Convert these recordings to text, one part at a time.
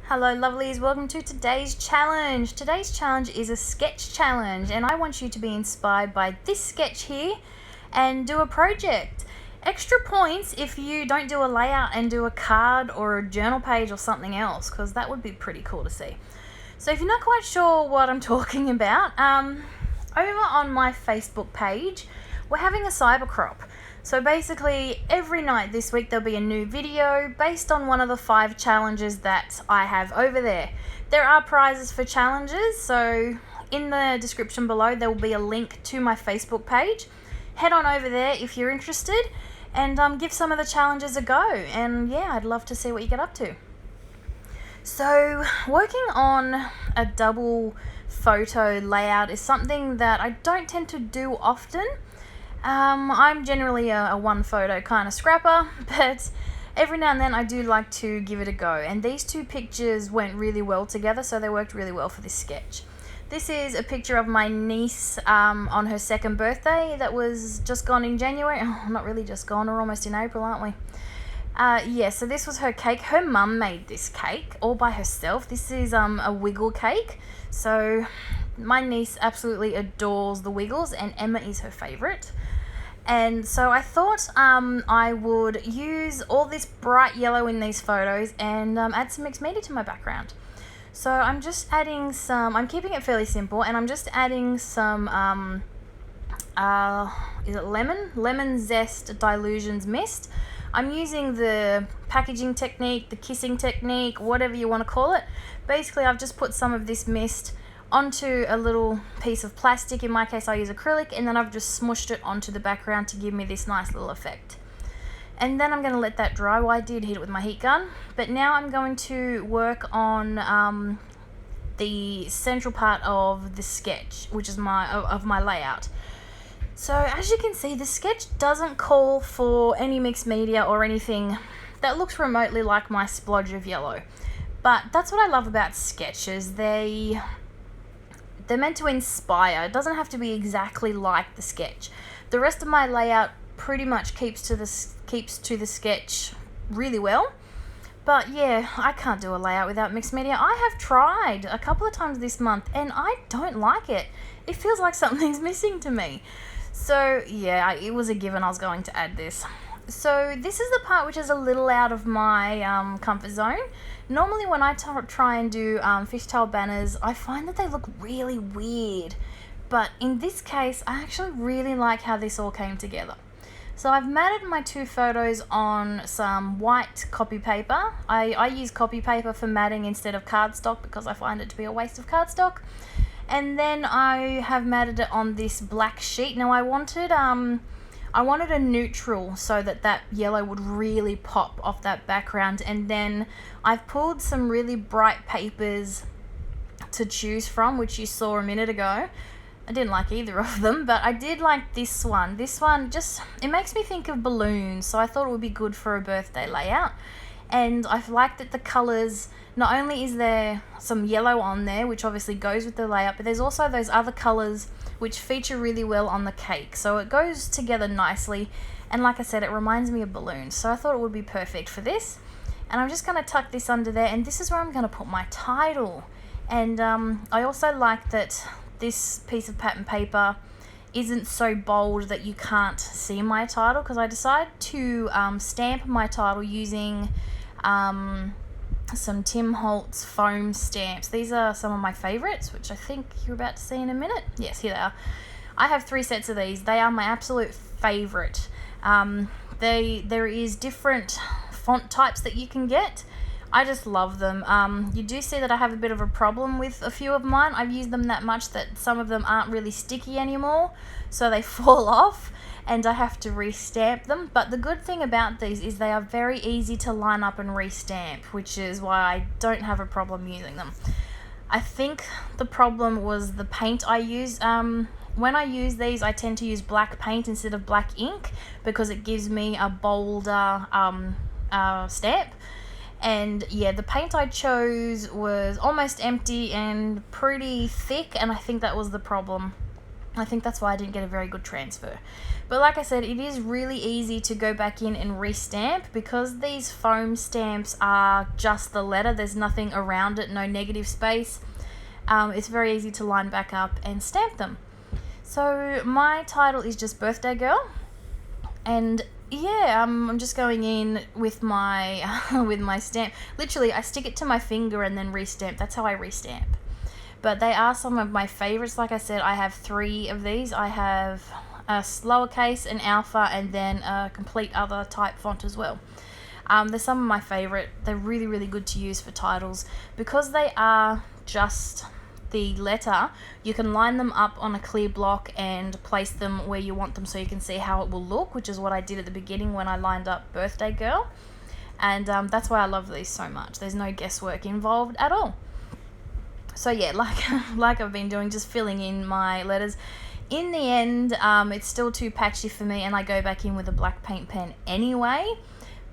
Hello lovelies, welcome to today's challenge. Today's challenge is a sketch challenge and I want you to be inspired by this sketch here and do a project. Extra points if you don't do a layout and do a card or a journal page or something else, because that would be pretty cool to see. So if you're not quite sure what I'm talking about, over on my Facebook page we're having a cyber crop. So basically every night this week there'll be a new video based on one of the 5 challenges that I have over there. There are prizes for challenges, so in the description below there will be a link to my Facebook page. Head on over there if you're interested and give some of the challenges a go, and yeah, I'd love to see what you get up to. So working on a double photo layout is something that I don't tend to do often. I'm generally a one photo kind of scrapper, but every now and then I do like to give it a go, and these 2 pictures went really well together, so they worked really well for this sketch. This is a picture of my niece on her 2nd birthday that was just gone in January. Oh, not really just gone, we're almost in April, aren't we? Yeah, so this was her cake. Her mum made this cake all by herself. This is a Wiggle cake. So my niece absolutely adores the Wiggles and Emma is her favourite. And so I thought I would use all this bright yellow in these photos and add some mixed media to my background. So I'm just adding some, I'm keeping it fairly simple, and I'm just adding some, is it lemon zest dilutions mist. I'm using the packaging technique, the kissing technique, whatever you want to call it. Basically I've just put some of this mist onto a little piece of plastic. In my case I use acrylic, and then I've just smushed it onto the background to give me this nice little effect. And then I'm going to let that dry. Well, I did heat it with my heat gun, but now I'm going to work on the central part of the sketch, which is my layout. So as you can see, the sketch doesn't call for any mixed media or anything that looks remotely like my splodge of yellow. But that's what I love about sketches. They're meant to inspire. It doesn't have to be exactly like the sketch. The rest of my layout pretty much keeps to the sketch really well. But yeah, I can't do a layout without mixed media. I have tried a couple of times this month and I don't like it. It feels like something's missing to me. So yeah, it was a given I was going to add this. So this is the part which is a little out of my comfort zone. Normally when I try and do fishtail banners, I find that they look really weird. But in this case, I actually really like how this all came together. So I've matted my 2 photos on some white copy paper. I use copy paper for matting instead of cardstock because I find it to be a waste of cardstock. And then I have matted it on this black sheet. Now I wanted a neutral so that yellow would really pop off that background, and then I've pulled some really bright papers to choose from, which you saw a minute ago. I didn't like either of them, but I did like this one. This one it makes me think of balloons, so I thought it would be good for a birthday layout. And I've liked that the colours, not only is there some yellow on there, which obviously goes with the layout, but there's also those other colours which feature really well on the cake. So it goes together nicely, and like I said, it reminds me of balloons. So I thought it would be perfect for this. And I'm just going to tuck this under there, and this is where I'm going to put my title. And I also like that this piece of pattern paper isn't so bold that you can't see my title, because I decided to stamp my title using some Tim Holtz foam stamps. These are some of my favorites, which I think you're about to see in a minute. Yes, here they are. I have 3 sets of these. They are my absolute favorite. There is different font types that you can get. I just love them. You do see that I have a bit of a problem with a few of mine. I've used them that much that some of them aren't really sticky anymore, so they fall off and I have to restamp them. But the good thing about these is they are very easy to line up and restamp, which is why I don't have a problem using them. I think the problem was the paint I used. When I use these, I tend to use black paint instead of black ink because it gives me a bolder stamp. And yeah, the paint I chose was almost empty and pretty thick, and I think that was the problem. I think that's why I didn't get a very good transfer. But like I said, it is really easy to go back in and restamp because these foam stamps are just the letter. There's nothing around it, no negative space. It's very easy to line back up and stamp them. So my title is just Birthday Girl. And yeah, I'm just going in with my with my stamp. Literally, I stick it to my finger and then restamp. That's how I restamp. But they are some of my favorites. Like I said, I have 3 of these. I have a lowercase, an alpha, and then a complete other type font as well. They're some of my favorite. They're really, really good to use for titles. Because they are just the letter, you can line them up on a clear block and place them where you want them so you can see how it will look, which is what I did at the beginning when I lined up Birthday Girl. And that's why I love these so much. There's no guesswork involved at all. So yeah, like I've been doing, just filling in my letters. In the end, it's still too patchy for me, and I go back in with a black paint pen anyway.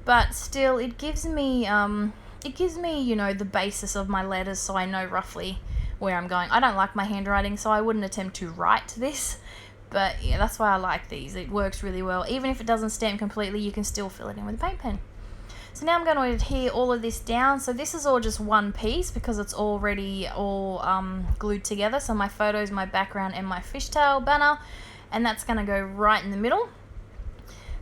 But still, it gives me, you know, the basis of my letters, so I know roughly where I'm going. I don't like my handwriting, so I wouldn't attempt to write this. But yeah, that's why I like these. It works really well. Even if it doesn't stamp completely, you can still fill it in with a paint pen. So now I'm going to adhere all of this down. So this is all just one piece because it's already all glued together. So my photos, my background, and my fishtail banner. And that's going to go right in the middle.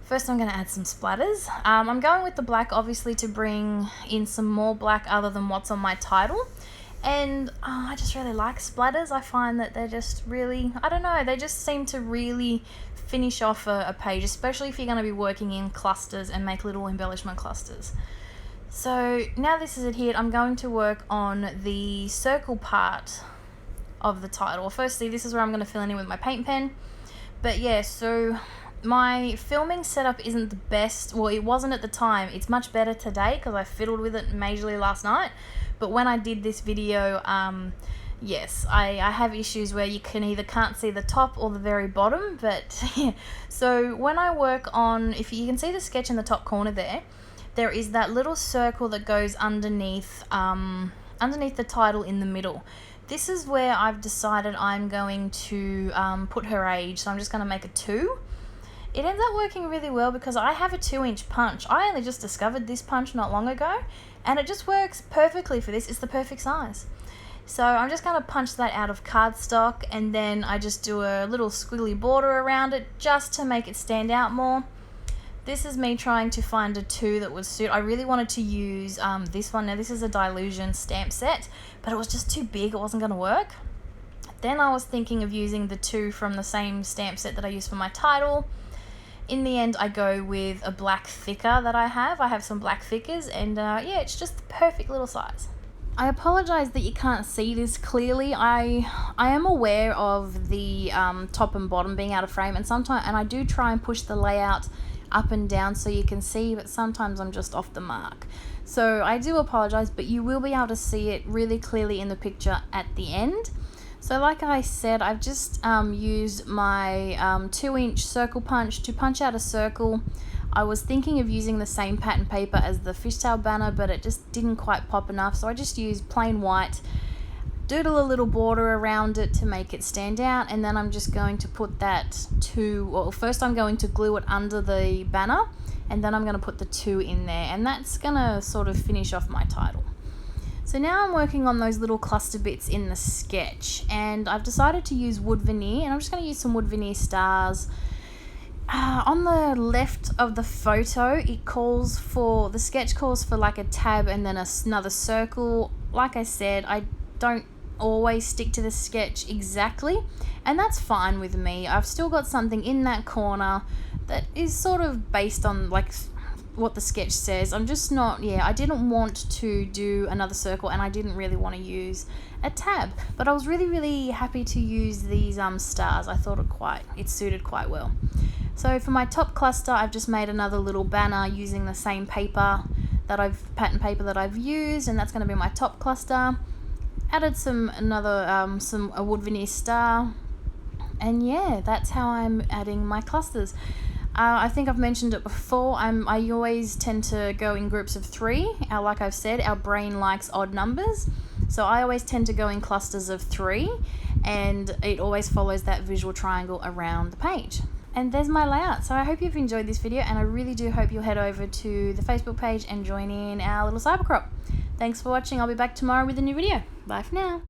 First I'm going to add some splatters. I'm going with the black obviously to bring in some more black other than what's on my title. And I just really like splatters. I find that they're just really, I don't know, they just seem to really finish off a page, especially if you're going to be working in clusters and make little embellishment clusters. So now this is adhered, I'm going to work on the circle part of the title. Firstly, this is where I'm going to fill in with my paint pen. But yeah, so my filming setup isn't the best. Well, it wasn't at the time. It's much better today because I fiddled with it majorly last night. But when I did this video, yes, I have issues where you can't see the top or the very bottom. But yeah, so when I work on, if you can see the sketch in the top corner there is that little circle that goes underneath the title in the middle. This is where I've decided I'm going to put her age. So I'm just going to make a 2. It ends up working really well because I have a 2-inch punch. I only just discovered this punch not long ago, and it just works perfectly for this. It's the perfect size. So I'm just going to punch that out of cardstock, and then I just do a little squiggly border around it just to make it stand out more. This is me trying to find a 2 that would suit. I really wanted to use this one. Now this is a Dilution stamp set, but it was just too big. It wasn't going to work. Then I was thinking of using the 2 from the same stamp set that I used for my title. In the end, I go with a black thicker that I have. I have some black thickers, and yeah, it's just the perfect little size. I apologize that you can't see this clearly. I am aware of the top and bottom being out of frame, and I do try and push the layout up and down so you can see, but sometimes I'm just off the mark. So I do apologize, but you will be able to see it really clearly in the picture at the end. So like I said, I've just used my 2-inch circle punch to punch out a circle. I was thinking of using the same pattern paper as the fishtail banner, but it just didn't quite pop enough. So I just used plain white, doodle a little border around it to make it stand out. And then I'm just going to put that first I'm going to glue it under the banner, and then I'm going to put the 2 in there. And that's going to sort of finish off my title. So now I'm working on those little cluster bits in the sketch, and I've decided to use wood veneer, and I'm just going to use some wood veneer stars. On the left of the photo, the sketch calls for like a tab and then another circle. Like I said, I don't always stick to the sketch exactly, and that's fine with me. I've still got something in that corner that is sort of based on like what the sketch says. I'm just not, I didn't want to do another circle, and I didn't really want to use a tab, but I was really, really happy to use these stars. I thought it suited quite well. So for my top cluster, I've just made another little banner using the same pattern paper that I've used, and that's going to be my top cluster. Added a wood veneer star, and yeah, that's how I'm adding my clusters. I think I've mentioned it before. I always tend to go in groups of 3. Like I've said, our brain likes odd numbers. So I always tend to go in clusters of 3, and it always follows that visual triangle around the page. And there's my layout. So I hope you've enjoyed this video, and I really do hope you'll head over to the Facebook page and join in our little cyber crop. Thanks for watching. I'll be back tomorrow with a new video. Bye for now.